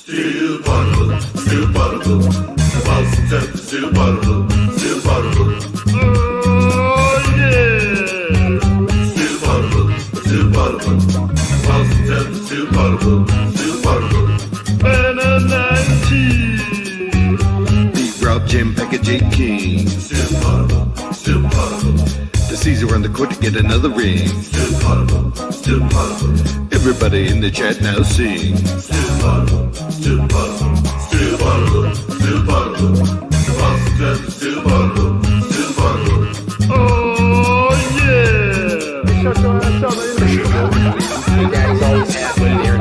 Still Poddable, still Poddable. The Boston Celtics still Poddable, still Poddable. Oh yeah! Still Poddable, still Poddable. The Boston Celtics still Poddable, still Poddable. And a 19. Beat Rob, Jim, Packard, J. King. Still Poddable, still Poddable. The Caesar on the court to get another ring. Still Poddable, still Poddable. Everybody in the chat now sing. Still Poddable, still Poddable. Still Poddable, still Poddable. The Boston Celtics still Poddable, still Poddable. Oh yeah! Shut your ass up, man. Daddy's always halfway there.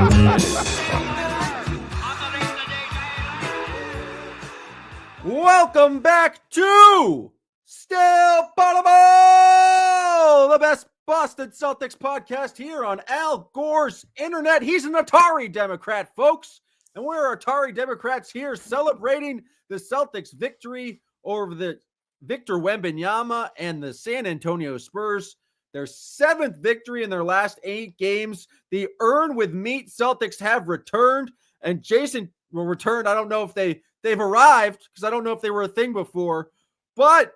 Welcome back to Still Poddable, the best Boston Celtics podcast here on Al Gore's internet. He's an Atari Democrat, folks, and we're Atari Democrats here celebrating the Celtics' victory over the Victor Wembanyama and the San Antonio Spurs. Their 7th victory in their last 8 games. The Earn with Meat Celtics have returned, and Jason will return. I don't know if they've arrived because I don't know if they were a thing before, but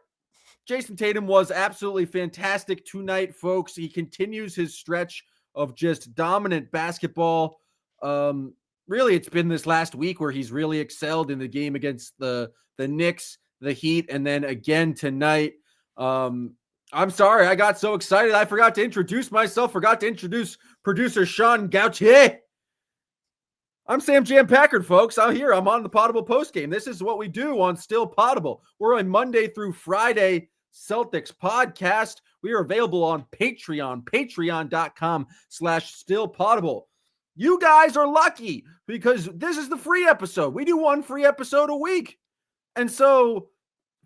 Jason Tatum was absolutely fantastic tonight, folks. He continues his stretch of just dominant basketball. Really, it's been this last week where he's really excelled in the game against the Knicks, the Heat, and then again tonight. I'm sorry, I got so excited. I forgot to introduce myself, forgot to introduce producer Sean Gauthier. I'm Sam Jam Packard, folks. I'm here. I'm on the Poddable postgame. This is what we do on Still Poddable. We're on Monday through Friday Celtics podcast. We are available on Patreon, patreon.com/stillpoddable. You guys are lucky because this is the free episode. We do one free episode a week. And so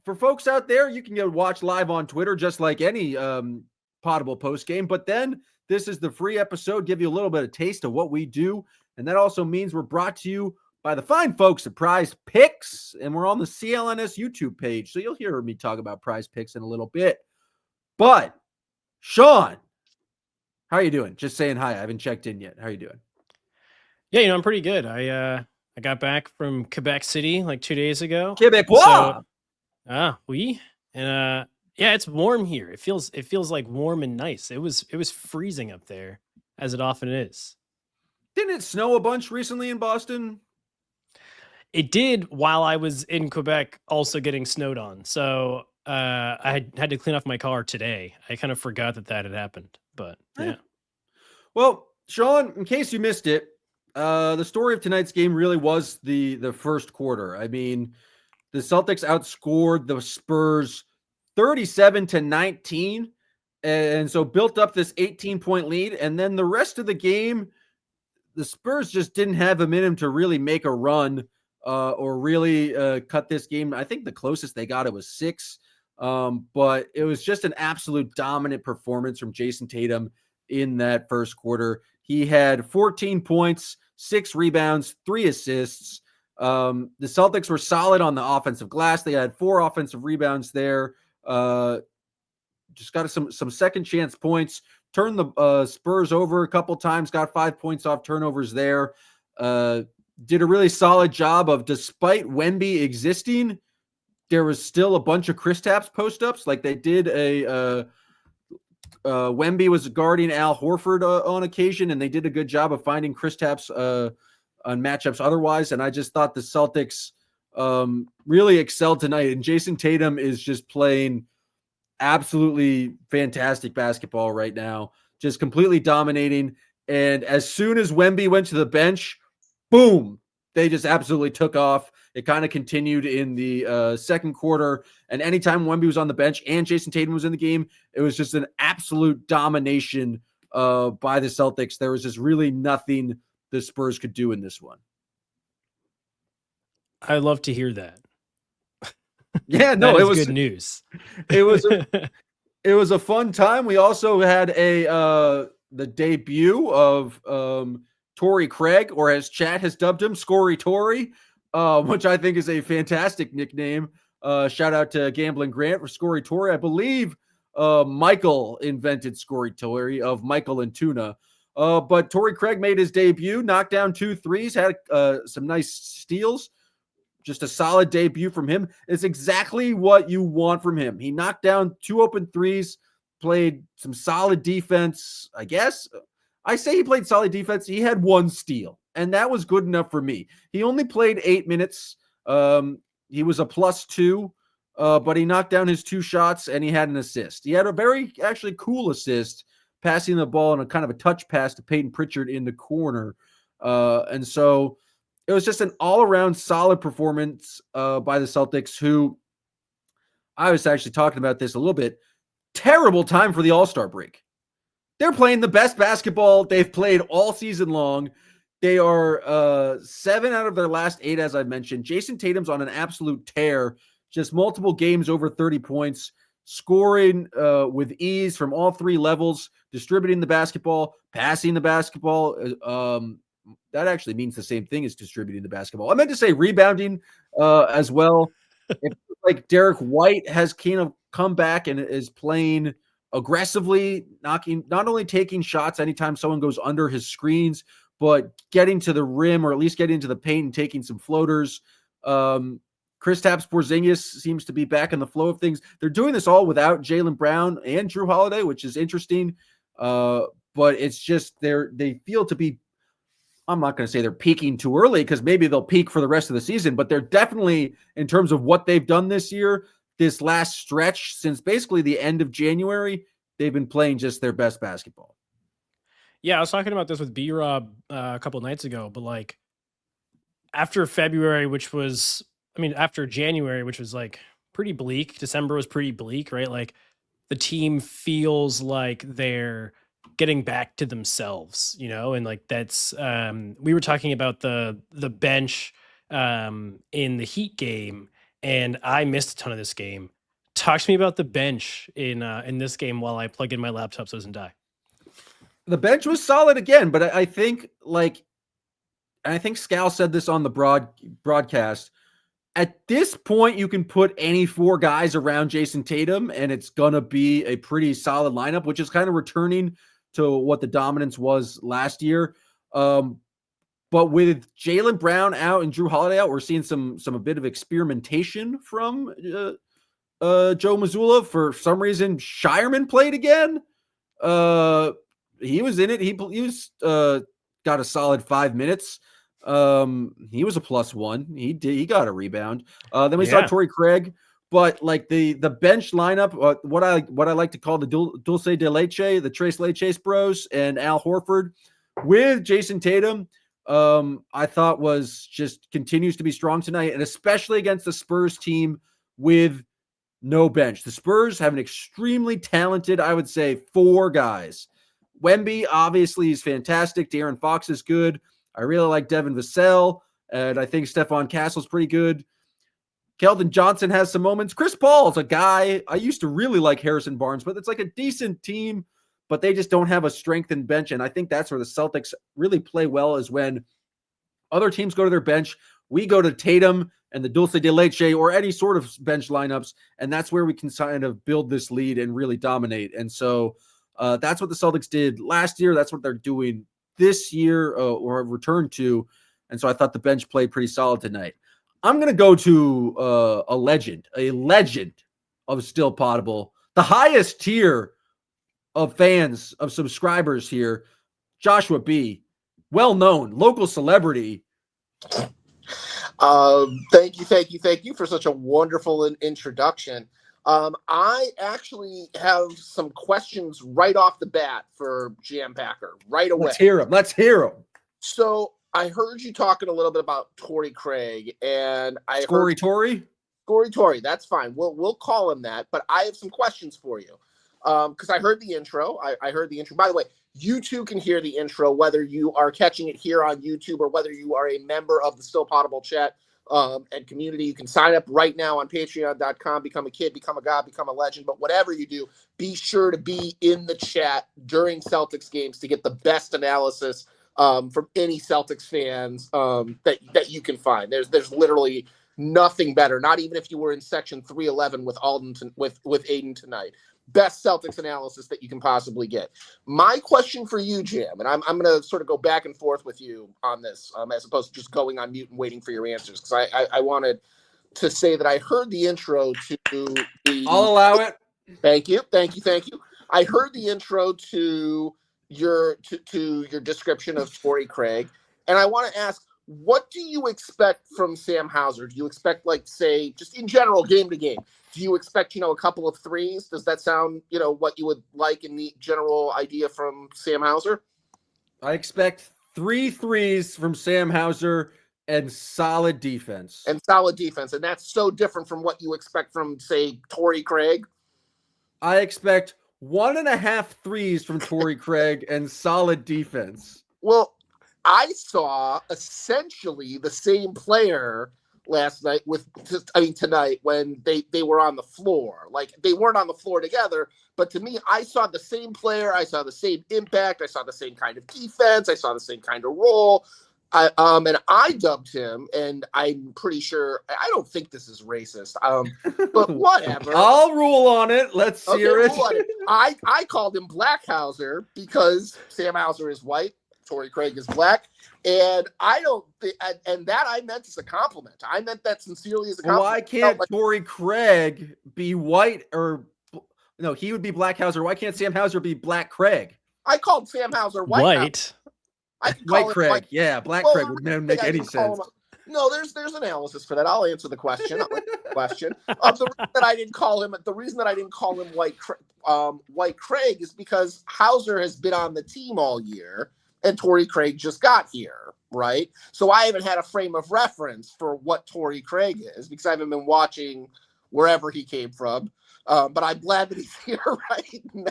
for folks out there, you can go watch live on Twitter, just like any Poddable postgame. But then this is the free episode, give you a little bit of taste of what we do. And that also means we're brought to you by the fine folks at Prizepicks, and we're on the CLNS YouTube page. So you'll hear me talk about Prizepicks in a little bit. But Sean, how are you doing? Just saying hi. I haven't checked in yet. How are you doing? Yeah, I'm pretty good. I got back from Quebec City like 2 days ago. Quebecois. Oui. And yeah, it's warm here. It feels like warm and nice. It was freezing up there, as it often is. Didn't it snow a bunch recently in Boston? It did while I was in Quebec also getting snowed on. So I had to clean off my car today. I kind of forgot that had happened. But yeah. Well, Sean, in case you missed it, the story of tonight's game really was the first quarter. I mean, the Celtics outscored the Spurs 37-19, and so built up this 18-point lead. And then the rest of the game, the Spurs just didn't have in them to really make a run or really cut this game. I think the closest they got it was 6, but it was just an absolute dominant performance from Jason Tatum in that first quarter. He had 14 points, 6 rebounds, 3 assists. The Celtics were solid on the offensive glass. They had 4 offensive rebounds there. Just got some second chance points. Turned the Spurs over a couple times, got 5 points off turnovers there. Did a really solid job of, despite Wemby existing, there was still a bunch of Kristaps post-ups. Like they did Wemby was guarding Al Horford on occasion, and they did a good job of finding Kristaps on matchups otherwise. And I just thought the Celtics really excelled tonight. And Jason Tatum is just playing absolutely fantastic basketball right now, just completely dominating. And as soon as Wemby went to the bench, boom, they just absolutely took off. It kind of continued in the second quarter. And anytime Wemby was on the bench and Jason Tatum was in the game, it was just an absolute domination by the Celtics. There was just really nothing the Spurs could do in this one. I love to hear that. Yeah, no, it was good news. It was a fun time. We also had the debut of Torrey Craig, or as Chat has dubbed him, Scory Torrey, which I think is a fantastic nickname. Shout out to Gambling Grant for Scory Torrey. I believe Michael invented Scory Torrey of Michael and Tuna. But Torrey Craig made his debut, knocked down 2 threes, had some nice steals. Just a solid debut from him. It's exactly what you want from him. He knocked down 2 open threes, played some solid defense, I guess. I say he played solid defense. He had 1 steal, and that was good enough for me. He only played 8 minutes. He was a +2, but he knocked down his 2 shots, and he had an assist. He had a very actually cool assist, passing the ball on a kind of a touch pass to Peyton Pritchard in the corner. And so it was just an all-around solid performance by the Celtics, who I was actually talking about this a little bit. Terrible time for the All-Star break. They're playing the best basketball they've played all season long. They are 7 out of their last 8, as I mentioned. Jason Tatum's on an absolute tear, just multiple games over 30 points, scoring with ease from all 3 levels, distributing the basketball, passing the basketball. That actually means the same thing as distributing the basketball. I meant to say rebounding as well. It feels like Derek White has kind of come back and is playing aggressively, not only taking shots anytime someone goes under his screens, but getting to the rim or at least getting into the paint and taking some floaters. Kristaps Porzingis seems to be back in the flow of things. They're doing this all without Jaylen Brown and Jrue Holiday, which is interesting. But it's just they feel to be, I'm not going to say they're peaking too early because maybe they'll peak for the rest of the season, but they're definitely, in terms of what they've done this year, this last stretch since basically the end of January, they've been playing just their best basketball. Yeah, I was talking about this with B-Rob a couple of nights ago, but like after February, after January, which was like pretty bleak, December was pretty bleak, right? Like the team feels like they're getting back to themselves, and like that's we were talking about the bench in the Heat game, and I missed a ton of this game. Talk to me about the bench in this game while I plug in my laptop so it doesn't die. The bench was solid again, but I think Scal said this on the broadcast. At this point, you can put any 4 guys around Jason Tatum, and it's going to be a pretty solid lineup, which is kind of returning to what the dominance was last year. But with Jaylen Brown out and Jrue Holiday out, we're seeing a bit of experimentation from Joe Mazzulla. For some reason, Shireman played again. He was in it. He was got a solid 5 minutes. He was a +1. He got a rebound. Then we saw Torrey Craig, but like the bench lineup, what I like to call the Dulce de Leche, the Trace Leches bros, and Al Horford with Jason Tatum, I thought was just continues to be strong tonight, and especially against the Spurs team with no bench. The Spurs have an extremely talented, I would say, 4 guys. Wemby obviously is fantastic. De'Aaron Fox is good. I really like Devin Vassell, and I think Stephon Castle's pretty good. Keldon Johnson has some moments. Chris Paul's a guy. I used to really like Harrison Barnes, but it's like a decent team, but they just don't have a strengthened bench, and I think that's where the Celtics really play well, is when other teams go to their bench, we go to Tatum and the Dulce de Leche or any sort of bench lineups, and that's where we can kind of build this lead and really dominate. And so that's what the Celtics did last year. That's what they're doing this year or have returned to. And so I thought the bench played pretty solid tonight. I'm going to go to a legend of Still Poddable, the highest tier of fans, of subscribers here, Joshua B., well-known local celebrity. Thank you for such a wonderful introduction. I actually have some questions right off the bat for Jam Packer right away. Let's hear him. So I heard you talking a little bit about Torrey Craig, and Torrey. That's fine. We'll call him that. But I have some questions for you because I heard the intro. I heard the intro. By the way, you too can hear the intro, whether you are catching it here on YouTube or whether you are a member of the Still Poddable chat and community. You can sign up right now on patreon.com, become a kid, become a god, become a legend. But whatever you do, be sure to be in the chat during Celtics games to get the best analysis from any Celtics fans that you can find. There's literally nothing better, not even if you were in section 311 with Aiden tonight. best Celtics analysis that you can possibly get. My question for you, Jim, and I'm going to sort of go back and forth with you on this, as opposed to just going on mute and waiting for your answers, because I wanted to say that I heard the intro to the. I'll allow it. Thank you. I heard the intro to your description of Torrey Craig, and I want to ask, what do you expect from Sam Hauser? Do you expect, like, say, just in general, game to game? Do you expect, a couple of threes? Does that sound, what you would like in the general idea from Sam Hauser? I expect 3 threes from Sam Hauser and solid defense. And that's so different from what you expect from, say, Torrey Craig. I expect 1.5 threes from Torrey Craig and solid defense. Well, I saw essentially the same player last night tonight when they were on the floor. Like, they weren't on the floor together, but to me, I saw the same player. I saw the same impact. I saw the same kind of defense. I saw the same kind of role. And I dubbed him, and I'm pretty sure, I don't think this is racist, but whatever. I'll rule on it. Let's hear it. I called him Black Hauser because Sam Hauser is white, Torrey Craig is black, and I don't think, and that I meant as a compliment. I meant that sincerely as a compliment. Why can't Torrey Craig be white, or no, he would be Black Hauser. Why can't Sam Hauser be Black Craig? I called Sam Hauser white. White Craig, yeah, Black Craig would never make any sense. No, there's analysis for that. I'll answer the question. The reason that I didn't call him White Craig is because Hauser has been on the team all year, and Torrey Craig just got here, right? So I haven't had a frame of reference for what Torrey Craig is because I haven't been watching wherever he came from. But I'm glad that he's here right now.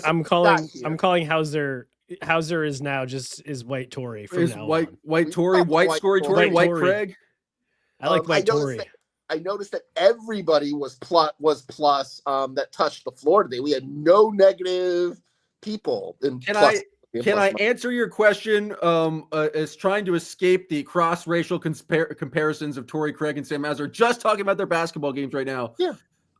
I'm calling Hauser. Hauser is now is white Torrey from now on. White Torrey, white Torrey, white Craig. I like white Torrey. I noticed that everybody was plus that touched the floor today. We had no negative people in plus. Can I answer your question as trying to escape the cross-racial comparisons of Torrey Craig and Sam Hauser, just talking about their basketball games right now? Yeah.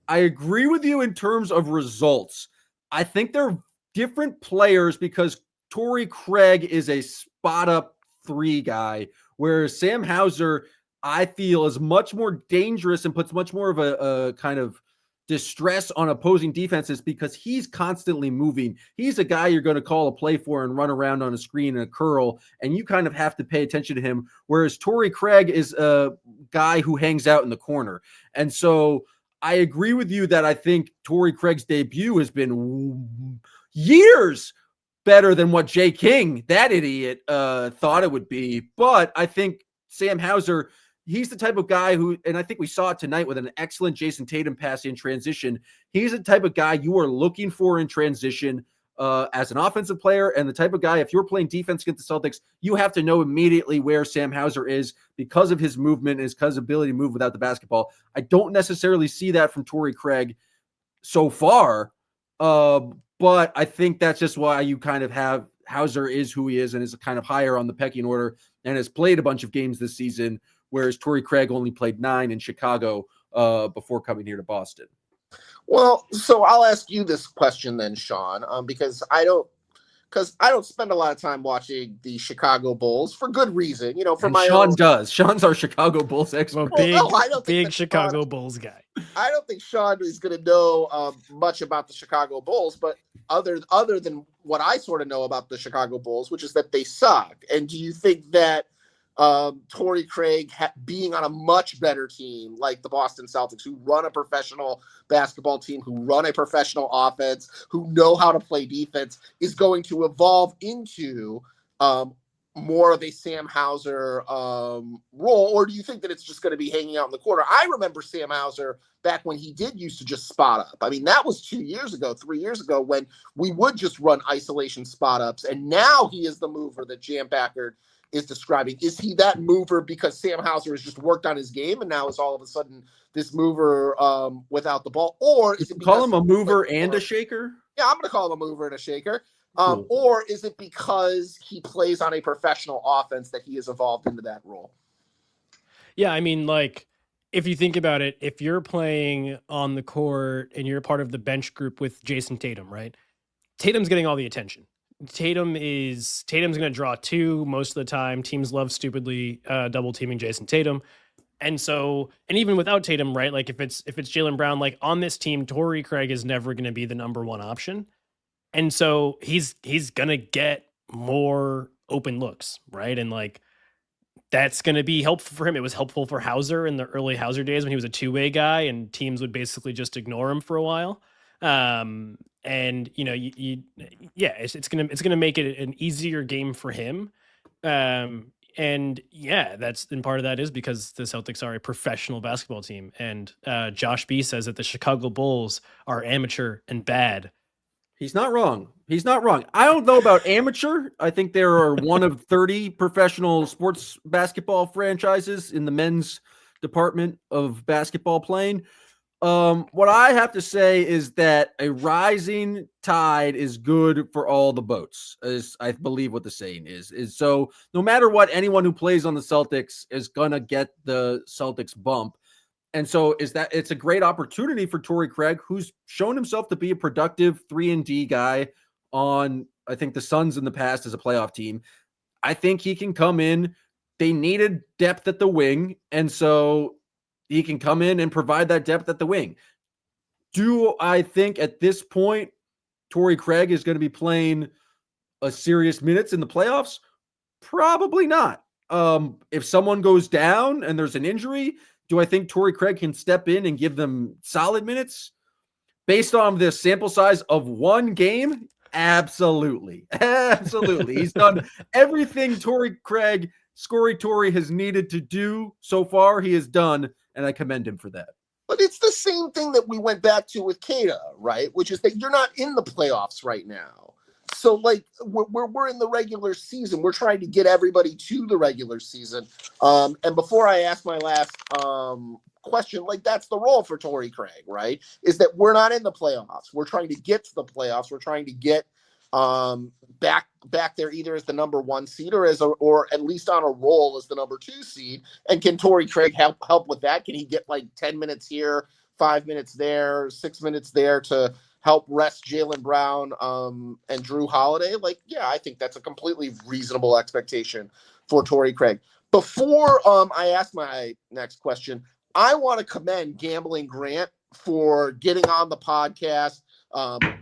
I agree with you in terms of results. I think they're different players because Torrey Craig is a spot-up 3 guy, whereas Sam Hauser, I feel, is much more dangerous and puts much more of a kind of distress on opposing defenses because he's constantly moving. He's a guy you're going to call a play for and run around on a screen and a curl, and you kind of have to pay attention to him, whereas Torrey Craig is a guy who hangs out in the corner. And so I agree with you that I think Torrey Craig's debut has been years better than what Jay King, that idiot, thought it would be. But I think Sam Hauser, he's the type of guy who, and I think we saw it tonight with an excellent Jason Tatum pass in transition. He's the type of guy you are looking for in transition as an offensive player, and the type of guy, if you're playing defense against the Celtics, you have to know immediately where Sam Hauser is because of his movement and his ability to move without the basketball. I don't necessarily see that from Torrey Craig so far, but I think that's just why you kind of have Hauser is who he is and is kind of higher on the pecking order and has played a bunch of games this season, whereas Torrey Craig only played 9 in Chicago before coming here to Boston. Well, so I'll ask you this question then, Sean, because I don't spend a lot of time watching the Chicago Bulls for good reason. Sean does. Sean's our Chicago Bulls expert. Big Chicago Bulls guy. I don't think Sean is going to know much about the Chicago Bulls, but other than what I sort of know about the Chicago Bulls, which is that they suck. And do you think that Torrey Craig being on a much better team like the Boston Celtics, who run a professional basketball team, who run a professional offense, who know how to play defense, is going to evolve into more of a Sam Hauser role? Or do you think that it's just going to be hanging out in the corner? I remember Sam Hauser back when he did used to just spot up. I mean, that was 3 years ago when we would just run isolation spot ups. And now he is the mover that Jam Packard is describing. Is he that mover because Sam Hauser has just worked on his game and now is all of a sudden this mover without the ball? Or is it call him a mover and a shaker? Yeah, I'm going to call him a mover and a shaker. Cool. Or is it because he plays on a professional offense that he has evolved into that role? Yeah, I mean, like, if you think about it, if you're playing on the court and you're part of the bench group with Jason Tatum, right? Tatum's getting all the attention. Tatum's going to draw two most of the time. Teams love stupidly double teaming Jason Tatum. And so, and even without Tatum, right? Like if it's Jaylen Brown, like on this team, Torrey Craig is never going to be the number one option. And so he's going to get more open looks, right? And like that's going to be helpful for him. It was helpful for Hauser in the early Hauser days when he was a two-way guy and teams would basically just ignore him for a while. And you know, it's gonna make it an easier game for him. And yeah, and part of that is because the Celtics are a professional basketball team. And Josh B says that the Chicago Bulls are amateur and bad. He's not wrong. I don't know about amateur. I think there are one of 30 professional sports basketball franchises in the men's department of basketball playing. What I have to say is that a rising tide is good for all the boats, as I believe what the saying is so no matter what, anyone who plays on the Celtics is going to get the Celtics bump. And so it's a great opportunity for Torrey Craig, who's shown himself to be a productive 3-and-D guy on, I think, the Suns in the past as a playoff team. I think he can come in. They needed depth at the wing, and so he can come in and provide that depth at the wing. Do I think at this point Torrey Craig is going to be playing a serious minutes in the playoffs? Probably not. If someone goes down and there's an injury, do I think Torrey Craig can step in and give them solid minutes? Based on the sample size of one game? Absolutely. Absolutely. He's done everything Torrey Craig, Scory Torrey, has needed to do so far. He has done, and I commend him for that. But it's the same thing that we went back to with Kata, right? Which is that you're not in the playoffs right now. So, like, we're in the regular season. We're trying to get everybody to the regular season. And before I ask my last question, like, that's the role for Torrey Craig, right? Is that we're not in the playoffs. We're trying to get to the playoffs. We're trying to get back there either as the number one seed or or at least on a roll as the number 2 seed. And can Torrey Craig help with that? Can he get like 10 minutes here, 5 minutes there, 6 minutes there to help rest Jaylen Brown and Jrue Holiday? Like, yeah, I think that's a completely reasonable expectation for Torrey Craig. Before I ask my next question, I want to commend Gambling Grant for getting on the podcast,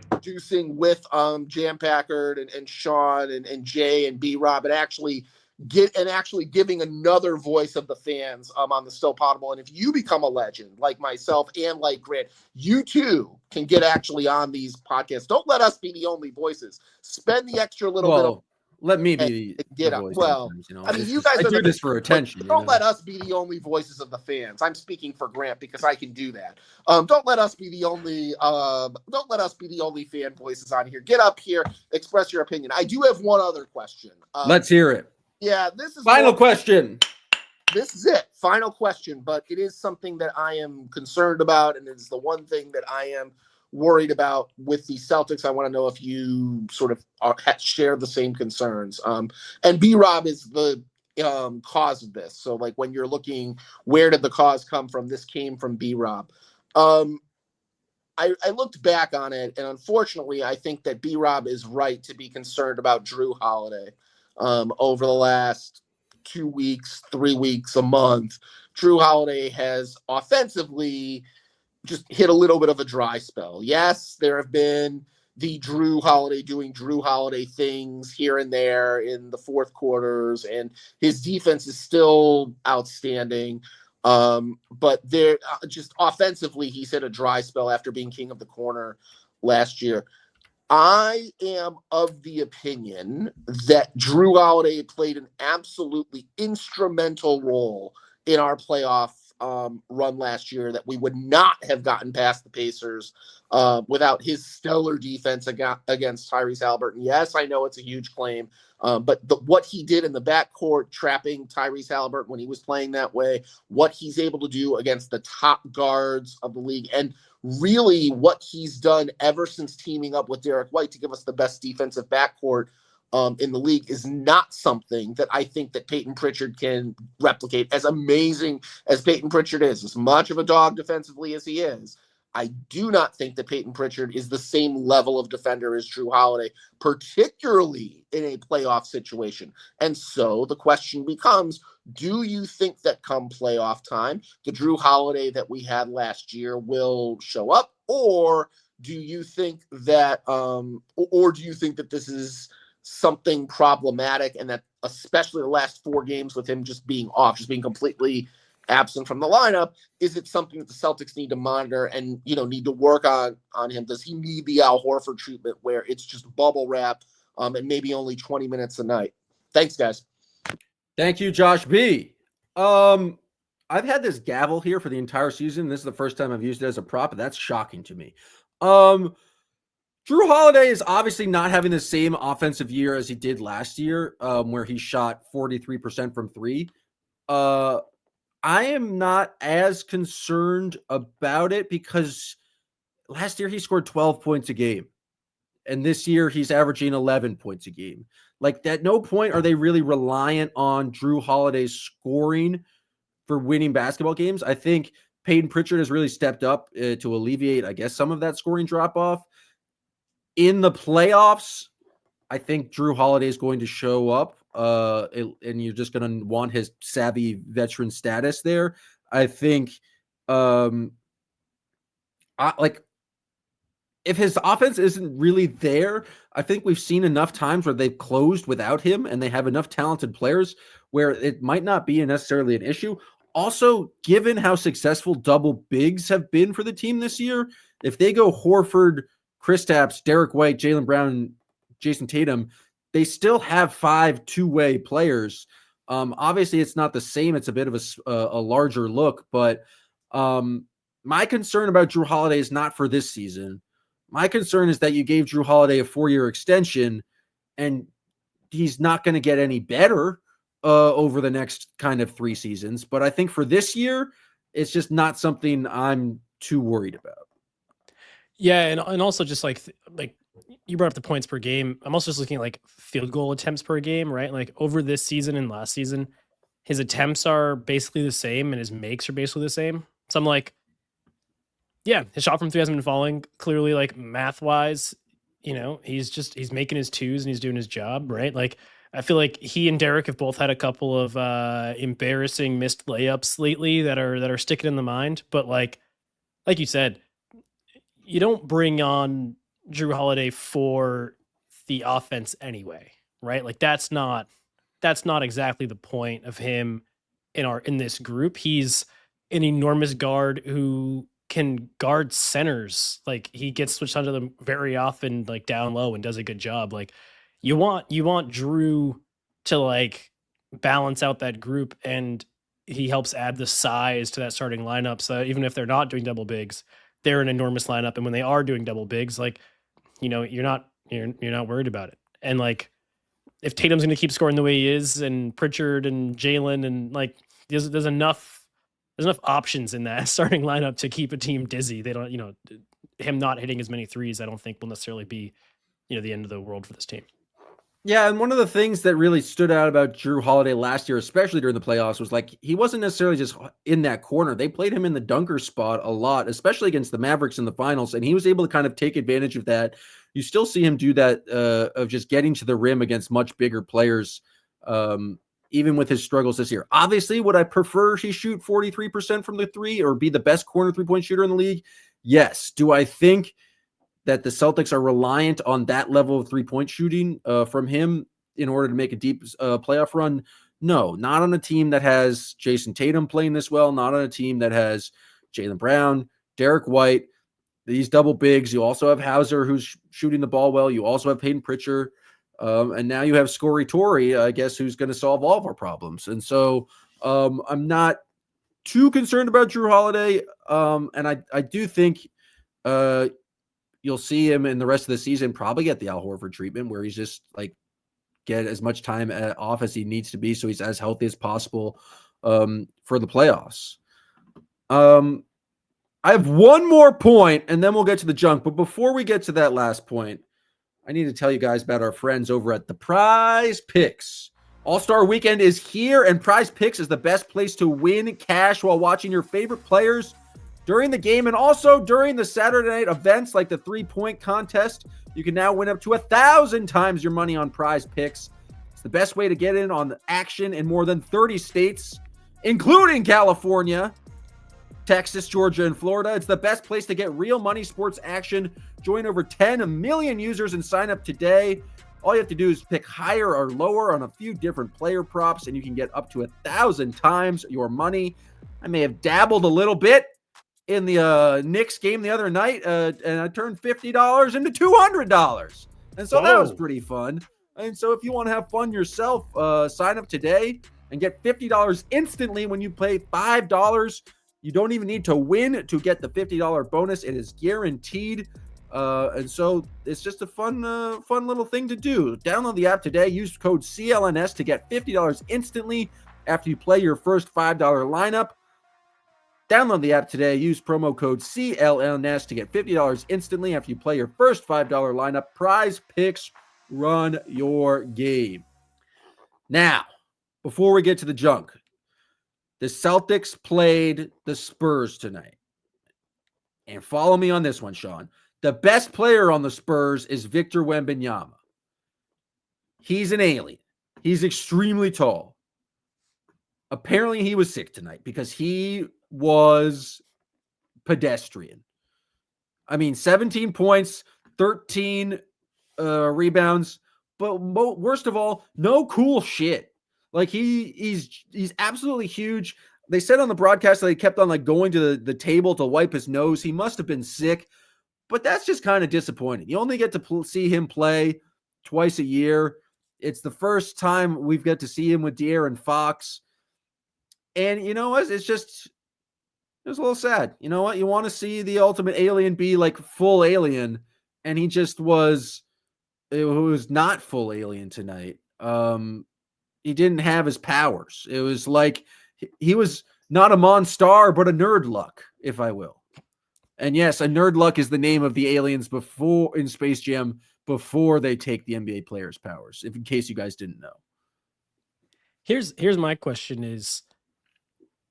producing with Jam Packard and Sean and Jay and B-Rob, and actually giving another voice of the fans on the Still Poddable. And if you become a legend like myself and like Grant, you too can get actually on these podcasts. Don't let us be the only voices. Spend the extra little bit of let me be get up. Well, you know, I mean, you guys I do this for attention. Don't let us be the only voices of the fans. I'm speaking for Grant because I can do that. Don't let us be the only fan voices on here. Get up here, express your opinion. I do have one other question. Let's hear it. Yeah, this is final question. This is it. Final question, but it is something that I am concerned about, and it's the one thing that I am worried about with the Celtics. I want to know if you sort of share the same concerns. And B-Rob is the cause of this. So, like, when you're looking, where did the cause come from? This came from B-Rob. I looked back on it, and unfortunately, I think that B-Rob is right to be concerned about Jrue Holiday. Over the last 2 weeks, 3 weeks, a month, Jrue Holiday has offensively just hit a little bit of a dry spell. Yes, there have been the Jrue Holiday doing Jrue Holiday things here and there in the fourth quarters, and his defense is still outstanding. But there, just offensively, he's hit a dry spell after being king of the corner last year. I am of the opinion that Jrue Holiday played an absolutely instrumental role in our playoff run last year, that we would not have gotten past the Pacers without his stellar defense against Tyrese Haliburton. Yes, I know it's a huge claim, but what he did in the backcourt, trapping Tyrese Haliburton when he was playing that way, what he's able to do against the top guards of the league, and really what he's done ever since teaming up with Derek White to give us the best defensive backcourt in the league is not something that I think that Peyton Pritchard can replicate. As amazing as Peyton Pritchard is, as much of a dog defensively as he is, I do not think that Peyton Pritchard is the same level of defender as Jrue Holiday, particularly in a playoff situation. And so the question becomes, do you think that come playoff time, the Jrue Holiday that we had last year will show up? Or do you think that this is something problematic, and that especially the last 4 games with him just being off, just being completely absent from the lineup, is it something that the Celtics need to monitor and, need to work on him? Does he need the Al Horford treatment where it's just bubble wrap and maybe only 20 minutes a night? Thanks, guys. Thank you, Josh B. I've had this gavel here for the entire season. This is the first time I've used it as a prop, and that's shocking to me. Jrue Holiday is obviously not having the same offensive year as he did last year, where he shot 43% from 3. I am not as concerned about it because last year he scored 12 points a game, and this year he's averaging 11 points a game. Like, at no point are they really reliant on Jrue Holiday's scoring for winning basketball games. I think Peyton Pritchard has really stepped up to alleviate, I guess, some of that scoring drop-off. In the playoffs, I think Jrue Holiday is going to show up, and you're just going to want his savvy veteran status there. I think, if his offense isn't really there, I think we've seen enough times where they've closed without him, and they have enough talented players where it might not be necessarily an issue. Also, given how successful double bigs have been for the team this year, if they go Horford, Kristaps, Derek White, Jaylen Brown, Jason Tatum, they still have 5 two-way players. Obviously, it's not the same. It's a bit of a larger look, but my concern about Jrue Holiday is not for this season. My concern is that you gave Jrue Holiday a 4-year extension, and he's not going to get any better over the next kind of 3 seasons. But I think for this year, it's just not something I'm too worried about. Yeah, and also just like you brought up the points per game. I'm also just looking at like field goal attempts per game, right? Like over this season and last season, his attempts are basically the same and his makes are basically the same. So I'm like, yeah, his shot from 3 hasn't been falling. Clearly, like math wise, he's making his 2s and he's doing his job, right? Like I feel like he and Derek have both had a couple of embarrassing missed layups lately that are sticking in the mind. But like you said, you don't bring on Jrue Holiday for the offense anyway, right? Like that's not exactly the point of him in this group. He's an enormous guard who can guard centers. Like he gets switched onto them very often, like down low, and does a good job. Like you want Jrue to like balance out that group, and he helps add the size to that starting lineup. So even if they're not doing double bigs, they're an enormous lineup. And when they are doing double bigs, like, you're not worried about it. And like, if Tatum's going to keep scoring the way he is, and Pritchard and Jaylen, and like, there's enough options in that starting lineup to keep a team dizzy. They don't, him not hitting as many 3s, I don't think will necessarily be, the end of the world for this team. Yeah, and one of the things that really stood out about Jrue Holiday last year, especially during the playoffs, was like he wasn't necessarily just in that corner. They played him in the dunker spot a lot, especially against the Mavericks in the finals, and he was able to kind of take advantage of that. You still see him do that of just getting to the rim against much bigger players, even with his struggles this year. Obviously, would I prefer he shoot 43% from the 3 or be the best corner 3-point shooter in the league? Yes. Do I think that the Celtics are reliant on that level of 3-point shooting from him in order to make a deep playoff run? No, not on a team that has Jason Tatum playing this well, not on a team that has Jaylen Brown, Derek White, these double bigs. You also have Hauser, who's shooting the ball well. You also have Peyton Pritchard. And now you have Torrey, I guess, who's going to solve all of our problems. And so I'm not too concerned about Jrue Holiday. And I do think you'll see him in the rest of the season probably get the Al Horford treatment, where he's just like get as much time off as he needs to be so he's as healthy as possible for the playoffs. I have one more point, and then we'll get to the junk. But before we get to that last point, I need to tell you guys about our friends over at the Prizepicks. All-Star Weekend is here, and Prizepicks is the best place to win cash while watching your favorite players during the game and also during the Saturday night events like the three-point contest. You can now win up to 1,000 times your money on Prizepicks. It's the best way to get in on the action in more than 30 states, including California, Texas, Georgia, and Florida. It's the best place to get real money sports action. Join over 10 million users and sign up today. All you have to do is pick higher or lower on a few different player props, and you can get up to 1,000 times your money. I may have dabbled a little bit in the Knicks game the other night, and I turned $50 into $200. And so that was pretty fun. And so if you want to have fun yourself, sign up today and get $50 instantly when you play $5. You don't even need to win to get the $50 bonus. It is guaranteed. And so it's just a fun little thing to do. Download the app today. Use code CLNS to get $50 instantly after you play your first $5 lineup. Download the app today. Use promo code CLNS to get $50 instantly after you play your first $5 lineup. Prizepicks, run your game. Now, before we get to the junk, the Celtics played the Spurs tonight. And follow me on this one, Sean. The best player on the Spurs is Victor Wembanyama. He's an alien. He's extremely tall. Apparently, he was sick tonight because he was pedestrian. I mean, 17 points, 13 rebounds, but worst of all, no cool shit. Like he's absolutely huge. They said on the broadcast that he kept on like going to the table to wipe his nose. He must have been sick, but that's just kind of disappointing. You only get to see him play twice a year. It's the first time we've got to see him with De'Aaron Fox. And you know what? It was a little sad. You know what? You want to see the ultimate alien be like full alien, and he just was. It was not full alien tonight. He didn't have his powers. It was like he was not a Monstar, but a Nerd Luck, if I will. And yes, a Nerd Luck is the name of the aliens before in Space Jam before they take the NBA players' powers. If in case you guys didn't know. Here's my question: is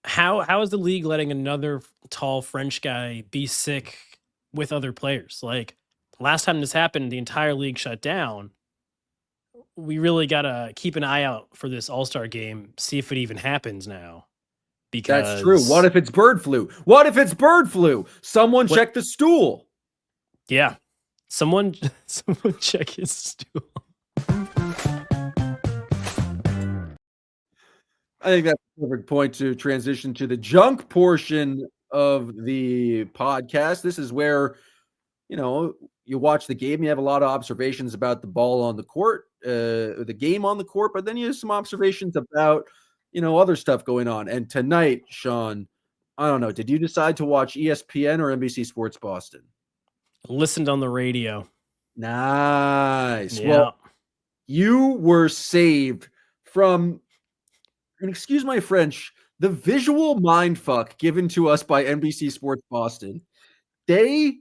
how is the league letting another tall French guy be sick with other players? Like last time this happened, the entire league shut down. We really got to keep an eye out for this All-Star game, see if it even happens now. Because that's true. What if it's bird flu? Someone check the stool. Yeah. Someone check his stool. I think that's a perfect point to transition to the junk portion of the podcast. This is where, you watch the game, you have a lot of observations about the ball on the court, the game on the court, but then you have some observations about, other stuff going on. And tonight, Sean, I don't know, did you decide to watch ESPN or NBC Sports Boston? Listened on the radio. Nice. Yeah. Well, you were saved from, and excuse my French, the visual mindfuck given to us by NBC Sports Boston. They,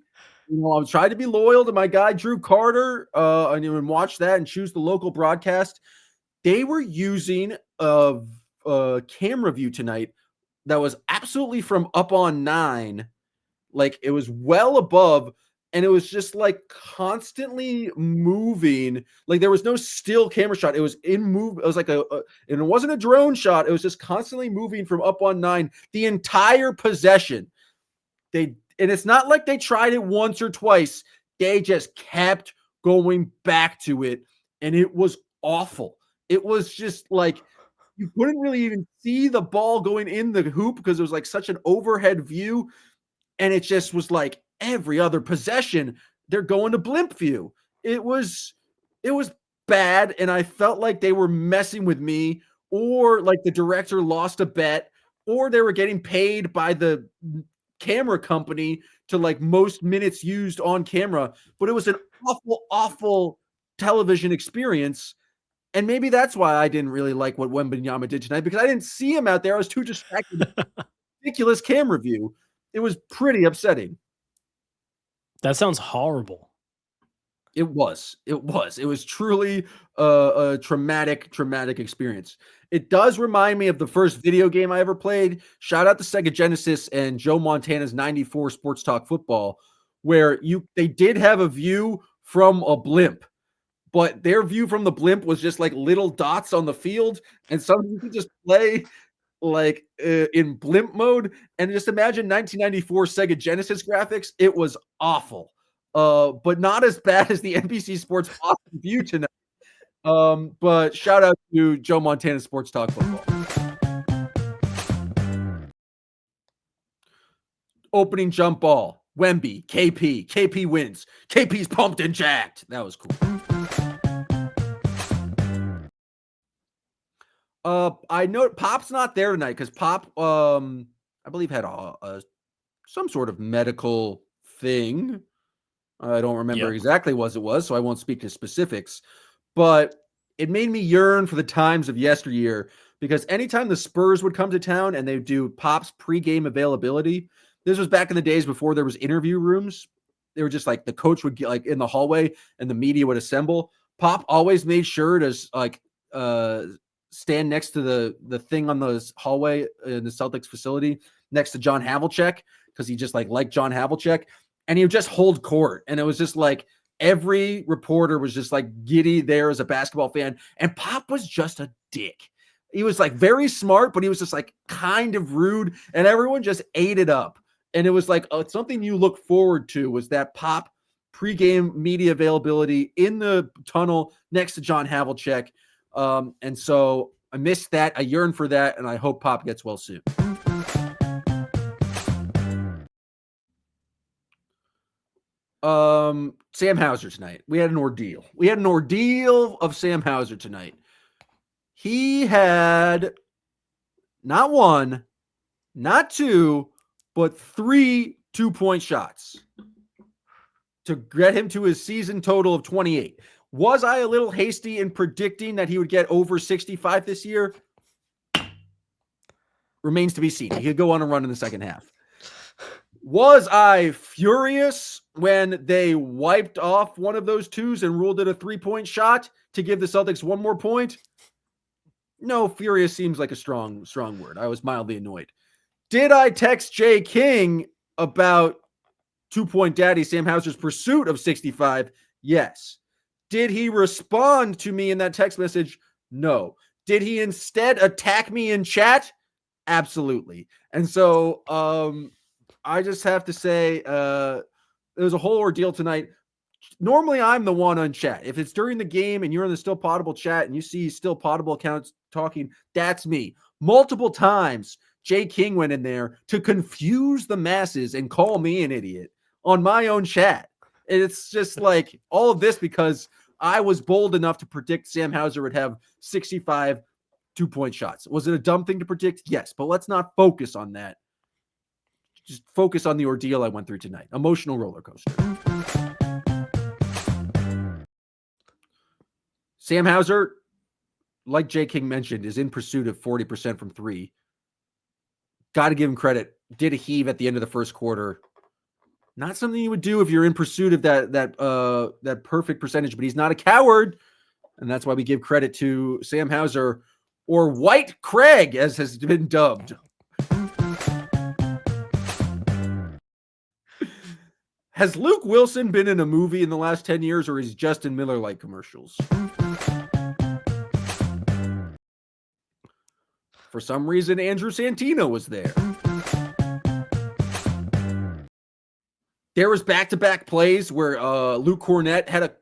I'm trying to be loyal to my guy, Drew Carter, and watch that and choose the local broadcast. They were using a camera view tonight that was absolutely from up on 9. Like it was well above, and it was just like constantly moving. Like there was no still camera shot. It was in move. It was like and it wasn't a drone shot. It was just constantly moving from up on 9 the entire possession. And it's not like they tried it once or twice. They just kept going back to it, and it was awful. It was just like you couldn't really even see the ball going in the hoop because it was like such an overhead view, and it just was like every other possession, they're going to blimp view. It was bad, and I felt like they were messing with me, or like the director lost a bet, or they were getting paid by the camera company to like most minutes used on camera. But it was an awful television experience. And maybe that's why I didn't really like what Wembanyama did tonight, because I didn't see him out there. I was too distracted. Ridiculous camera view. It was pretty upsetting. That sounds horrible. It was truly a traumatic experience. It does remind me of the first video game I ever played. Shout out to Sega Genesis and Joe Montana's 94 Sports Talk Football, where they did have a view from a blimp, but their view from the blimp was just like little dots on the field, and some you could just play like in blimp mode. And just imagine 1994 Sega Genesis graphics. It was awful. But not as bad as the NBC Sports Boston view tonight. But shout out to Joe Montana Sports Talk Football. Opening jump ball, Wemby, KP wins. KP's pumped and jacked. That was cool. I know Pop's not there tonight because Pop, I believe, had some sort of medical thing. I don't remember exactly what it was, so I won't speak to specifics. But it made me yearn for the times of yesteryear, because anytime the Spurs would come to town and they do Pop's pregame availability, this was back in the days before there was interview rooms. They were just like the coach would get like in the hallway and the media would assemble. Pop always made sure to like stand next to the thing on the hallway in the Celtics facility next to John Havlicek, because he just liked John Havlicek. And he would just hold court. And it was just like every reporter was just like giddy there as a basketball fan. And Pop was just a dick. He was like very smart, but he was just like kind of rude. And everyone just ate it up. And it was like something you look forward to was that Pop pregame media availability in the tunnel next to John Havlicek. And so I missed that. I yearn for that. And I hope Pop gets well soon. Sam Hauser tonight. We had an ordeal. Of Sam Hauser tonight. He had not one, not two, but 3 2-point shots to get him to his season total of 28. Was I a little hasty in predicting that he would get over 65 this year? Remains to be seen. He could go on a run in the second half. Was I furious when they wiped off one of those twos and ruled it a 3-point shot to give the Celtics one more point? No, furious seems like a strong word. I was mildly annoyed. Did I text Jay King about 2-point daddy Sam Hauser's pursuit of 65? Yes. Did he respond to me in that text message? No. Did he instead attack me in chat? Absolutely. And so, I just have to say, there's a whole ordeal tonight. Normally, I'm the one on chat. If it's during the game and you're in the Still Poddable chat and you see Still Poddable accounts talking, that's me. Multiple times, Jay King went in there to confuse the masses and call me an idiot on my own chat. And it's just like all of this because I was bold enough to predict Sam Hauser would have 65 2-point shots. Was it a dumb thing to predict? Yes, but let's not focus on that. Just focus on the ordeal I went through tonight. Emotional roller coaster. Sam Hauser, like Jay King mentioned, is in pursuit of 40% from 3. Got to give him credit. Did a heave at the end of the first quarter. Not something you would do if you're in pursuit of that perfect percentage, but he's not a coward. And that's why we give credit to Sam Hauser, or White Craig, as has been dubbed. Has Luke Wilson been in a movie in the last 10 years, or is he just in Miller Lite commercials? For some reason, Andrew Santino was there. There was back-to-back plays where Luke Cornett had a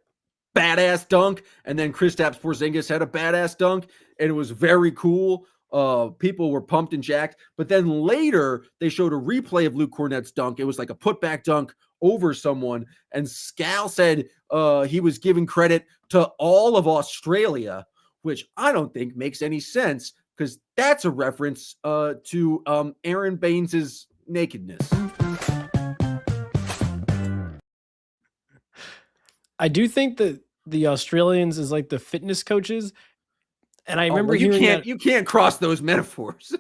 badass dunk, and then Kristaps Porzingis had a badass dunk, and it was very cool. People were pumped and jacked. But then later, they showed a replay of Luke Cornett's dunk. It was like a putback dunk over someone, and Scal said he was giving credit to all of Australia, which I don't think makes any sense, because that's a reference to Aaron Baines's nakedness. I do think that the Australians is like the fitness coaches, and I remember hearing you can't cross those metaphors.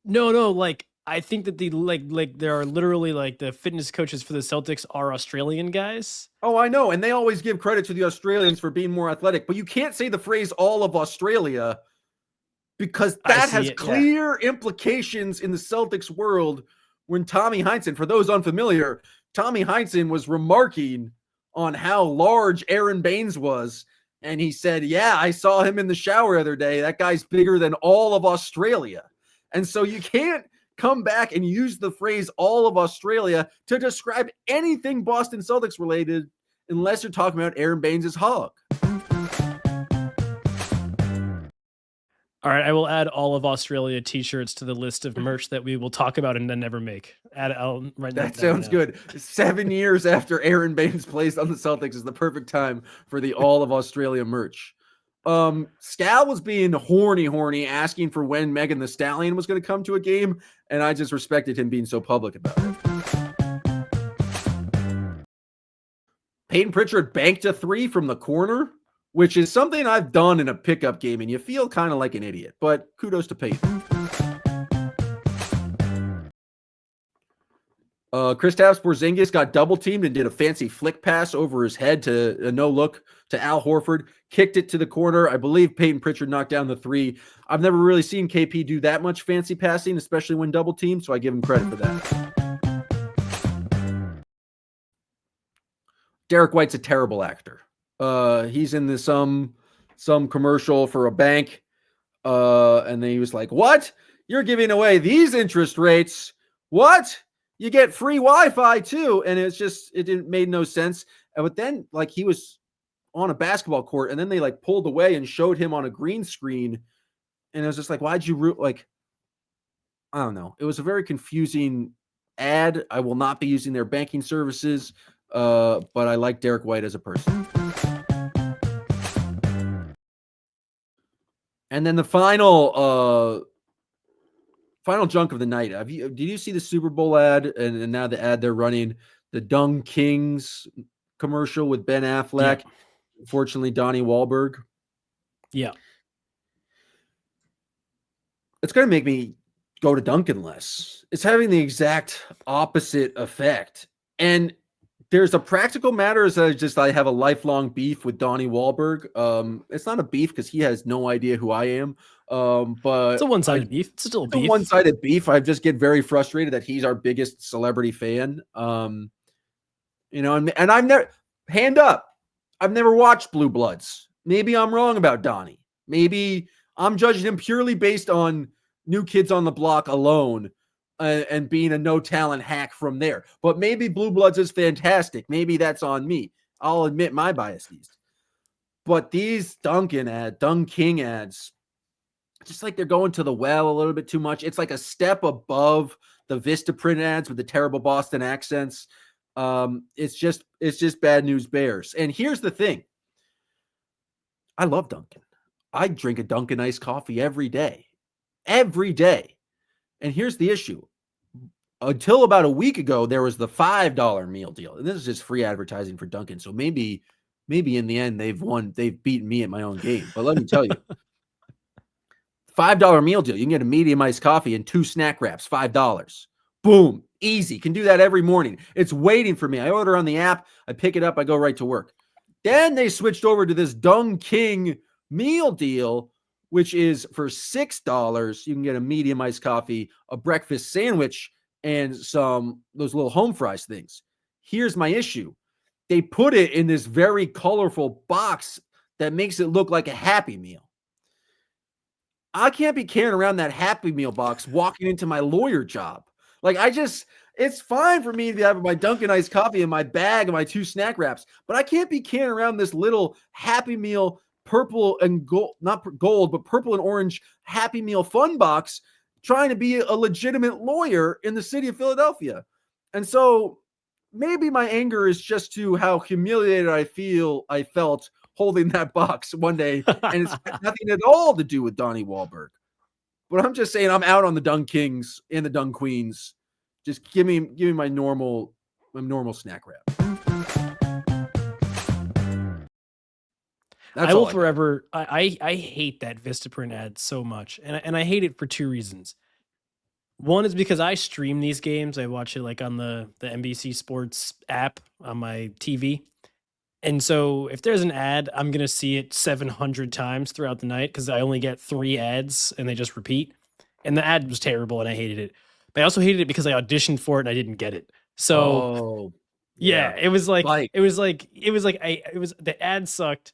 No, like I think that the like there are literally like the fitness coaches for the Celtics are Australian guys. Oh, I know. And they always give credit to the Australians for being more athletic, but you can't say the phrase all of Australia because that has clear implications in the Celtics world when Tommy Heinsohn, for those unfamiliar, Tommy Heinsohn was remarking on how large Aaron Baines was. And he said, yeah, I saw him in the shower the other day. That guy's bigger than all of Australia. And so you can't come back and use the phrase all of Australia to describe anything Boston Celtics related unless you're talking about Aaron Baines' hog. All right, I will add all of Australia t-shirts to the list of merch that we will talk about and then never make. That sounds good. 7 years after Aaron Baines plays on the Celtics is the perfect time for the all of Australia merch. Scal was being horny, asking for when Megan Thee Stallion was going to come to a game, and I just respected him being so public about it. Peyton Pritchard banked a 3 from the corner, which is something I've done in a pickup game, and you feel kind of like an idiot, but kudos to Peyton. Kristaps Porzingis got double teamed and did a fancy flick pass over his head to a no look to Al Horford, kicked it to the corner. I believe Peyton Pritchard knocked down the 3. I've never really seen KP do that much fancy passing, especially when double teamed, so I give him credit for that. Derek White's a terrible actor. He's in this some commercial for a bank, and then he was like, "What? You're giving away these interest rates? What? You get free Wi-Fi too?" And it made no sense. But then, like, he was on a basketball court, and then they like pulled away and showed him on a green screen, and it was just like, why'd you like? I don't know. It was a very confusing ad. I will not be using their banking services, but I like Derek White as a person. And then the final junk of the night. Did you see the Super Bowl ad? And now the ad they're running, the Dung Kings commercial with Ben Affleck. Yeah. Unfortunately, Donnie Wahlberg. Yeah. It's going to make me go to Dunkin' less. It's having the exact opposite effect. And there's a practical matter is that I have a lifelong beef with Donnie Wahlberg. It's not a beef because he has no idea who I am. But it's a one-sided beef. It's still a beef. One-sided beef. I just get very frustrated that he's our biggest celebrity fan. And I've never, hand up, I've never watched Blue Bloods. Maybe I'm wrong about Donnie. Maybe I'm judging him purely based on New Kids on the Block alone. And being a no-talent hack from there. But maybe Blue Bloods is fantastic. Maybe that's on me. I'll admit my biases. But these Dung King ads, just like they're going to the well a little bit too much. It's like a step above the Vistaprint ads with the terrible Boston accents. It's just bad news bears. And here's the thing. I love Dunkin'. I drink a Dunkin' iced coffee every day. Every day. And here's the issue. Until about a week ago, there was the $5 meal deal. And this is just free advertising for Dunkin'. So maybe in the end they've beaten me at my own game. But let me tell you, $5 meal deal. You can get a medium iced coffee and 2 snack wraps, $5. Boom. Easy. Can do that every morning. It's waiting for me. I order on the app. I pick it up. I go right to work. Then they switched over to this Dung King meal deal, which is for $6. You can get a medium iced coffee, a breakfast sandwich, and those little home fries things. Here's my issue. They put it in this very colorful box that makes it look like a Happy Meal. I can't be carrying around that Happy Meal box walking into my lawyer job. Like, it's fine for me to have my Dunkin' iced coffee in my bag and my 2 snack wraps, but I can't be carrying around this little Happy Meal purple and gold, not gold, but purple and orange Happy Meal fun box trying to be a legitimate lawyer in the city of Philadelphia. And so maybe my anger is just to how humiliated I felt holding that box one day. And it's got nothing at all to do with Donnie Wahlberg. But I'm just saying I'm out on the Dung Kings and the Dung Queens. Just give me my normal snack wrap. I will forever. I hate that Vistaprint ad so much, and I hate it for 2 reasons. One is because I stream these games. I watch it like on the NBC Sports app on my TV. And so if there's an ad, I'm going to see it 700 times throughout the night because I only get 3 ads and they just repeat. And the ad was terrible and I hated it. But I also hated it because I auditioned for it and I didn't get it. So yeah, it was like the ad sucked.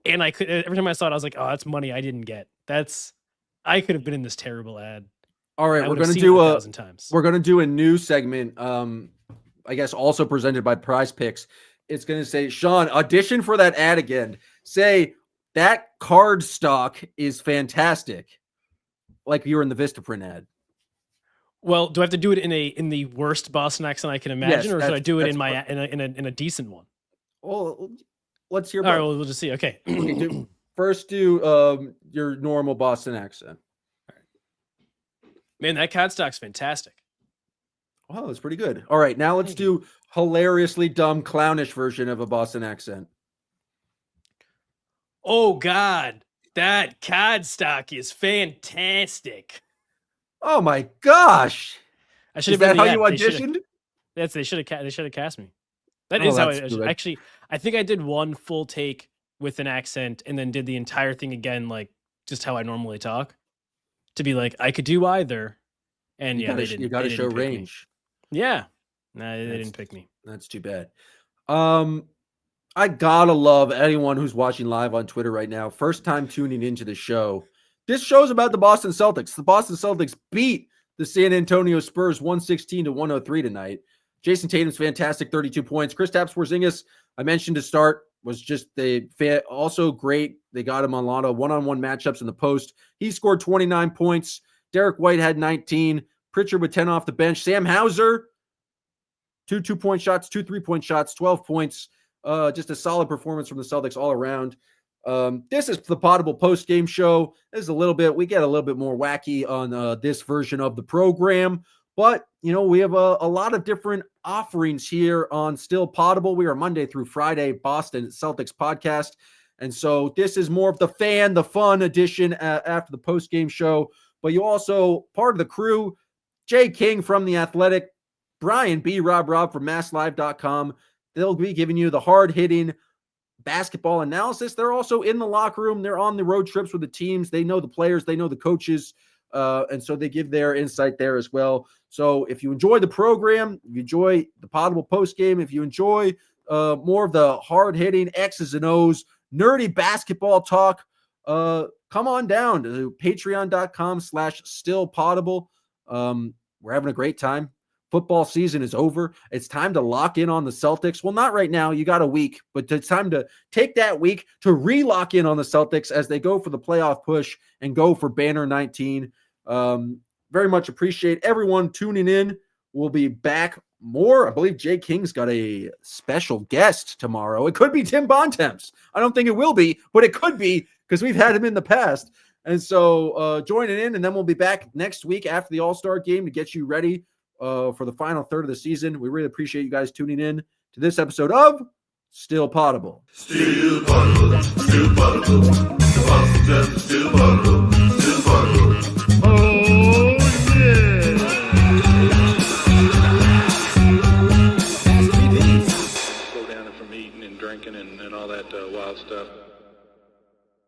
And I could, every time I saw it, I was like, oh, that's money I didn't get. I could have been in this terrible ad. All right, we're going to do a new segment. I guess also presented by Prizepicks. It's going to say, Sean, audition for that ad again. Say that card stock is fantastic, like you were in the Vistaprint ad. Well, do I have to do it in the worst Boston accent I can imagine, or should I do it in a decent one? Well, let's hear. All right, we'll just see. Okay. First, do your normal Boston accent. Man, that card stock's fantastic. Wow, that's pretty good. All right, now let's do hilariously dumb, clownish version of a Boston accent. Oh, God. That card stock is fantastic. Oh, my gosh. I should have been how you auditioned? They should have cast me. That is how I actually, I think I did one full take with an accent and then did the entire thing again, like just how I normally talk. To be like, I could do either. And you got to show range. Yeah. Nah, they didn't pick me. That's too bad. I gotta love anyone who's watching live on Twitter right now. First time tuning into the show. This show's about the Boston Celtics. The Boston Celtics beat the San Antonio Spurs 116-103 tonight. Jason Tatum's fantastic 32 points. Kristaps Porzingis, I mentioned to start, was just also great. They got him on a lot of one-on-one matchups in the post. He scored 29 points. Derek White had 19. Pritchard with 10 off the bench. Sam Hauser, 2 2-point shots, 2 3-point shots, 12 points. Just a solid performance from the Celtics all around. This is the Poddable post-game show. We get a little bit more wacky on this version of the program. But, we have a lot of different offerings here on Still Poddable. We are Monday through Friday, Boston Celtics podcast. And so this is more of the fun edition after the post-game show. But you also, part of the crew, Jay King from The Athletic, Brian B. Rob from MassLive.com. They'll be giving you the hard-hitting basketball analysis. They're also in the locker room. They're on the road trips with the teams. They know the players. They know the coaches. And so they give their insight there as well. So if you enjoy the program, if you enjoy the Poddable postgame, if you enjoy more of the hard-hitting X's and O's, nerdy basketball talk, come on down to patreon.com/stillpoddable. We're having a great time. Football season is over. It's time to lock in on the Celtics. Well, not right now. You got a week, but it's time to take that week to re-lock in on the Celtics as they go for the playoff push and go for Banner 19. Very much appreciate everyone tuning in. We'll be back more. I believe Jay King's got a special guest tomorrow. It could be Tim Bontemps. I don't think it will be, but it could be because we've had him in the past. And so joining in, and then we'll be back next week after the All-Star game to get you ready for the final third of the season. We really appreciate you guys tuning in to this episode of Still Poddable. Still Poddable, Still Poddable. The Boston Celtics Still Poddable, Still Poddable. Oh, yeah. Go down from eating and drinking and all that wild stuff.